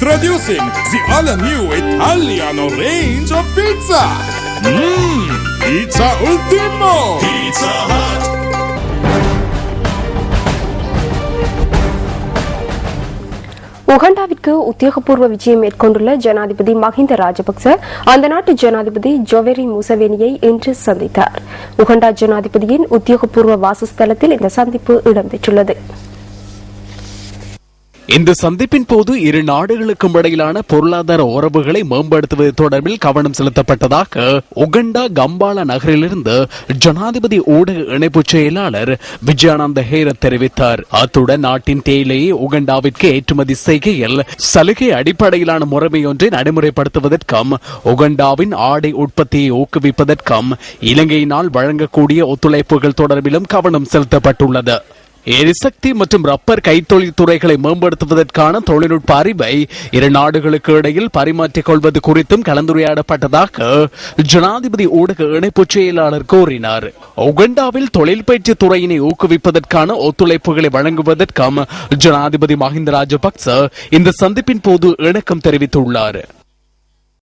Introducing the all-new Italiano range of pizza. Pizza Ultimo. Pizza Hut. உகண்டாவிற்கு உத்தியோகபூர்வ விஜயம் மேற்கொண்டுள்ள ஜனாதிபதி மஹிந்த ராஜபக்ச அந்த நாட்டு ஜனாதிபதி ஜோவெரி முசவேனியை இன்று சந்தித்தார். உகண்டா ஜனாதிபதியின் உத்தியோகபூர்வ வாசஸ்தலத்தில் இந்த சந்திப்பு இடம்பெற்றுள்ளது. இந்த சந்திப்பின் போது இரு நாடுகளுக்கும் இடையிலான பொருளாதார உறவுகளை மேம்படுத்துவது தொடர்பில் கவனம் செலுத்தப்பட்டதாக உகண்டா கம்பாலா நகரிலிருந்து ஜனாதிபதி ஊடக இணைப்பு செயலாளர் விஜயானந்த ஹேரத் தெரிவித்தார். அத்துடன் நாட்டின் தேயிலையை உகண்டாவிற்கு ஏற்றுமதி செய்கையில் சலுகை அடிப்படையிலான முறைமையொன்றை நடைமுறைப்படுத்துவதற்கும் உகண்டாவின் ஆடை உற்பத்தியை ஊக்குவிப்பதற்கும் இலங்கையினால் வழங்கக்கூடிய ஒத்துழைப்புகள் தொடர்பிலும் கவனம் செலுத்தப்பட்டுள்ளது. எரிசக்தி மற்றும் ரப்பர் கைத்தொழில் துறைகளை மேம்படுத்துவதற்கான தொழில்நுட்ப அறிவை இரு நாடுகளுக்கு இடையில் பரிமாற்றிக் கொள்வது குறித்தும் கலந்துரையாடப்பட்டதாக ஜனாதிபதி ஊடக இணைப்பு செயலாளர் கூறினார். உகண்டாவில் தொழில் பயிற்சி துறையினை ஊக்குவிப்பதற்கான ஒத்துழைப்புகளை வழங்குவதற்கும் ஜனாதிபதி மஹிந்த ராஜபக்ச இந்த சந்திப்பின் போது இணக்கம் தெரிவித்துள்ளார்.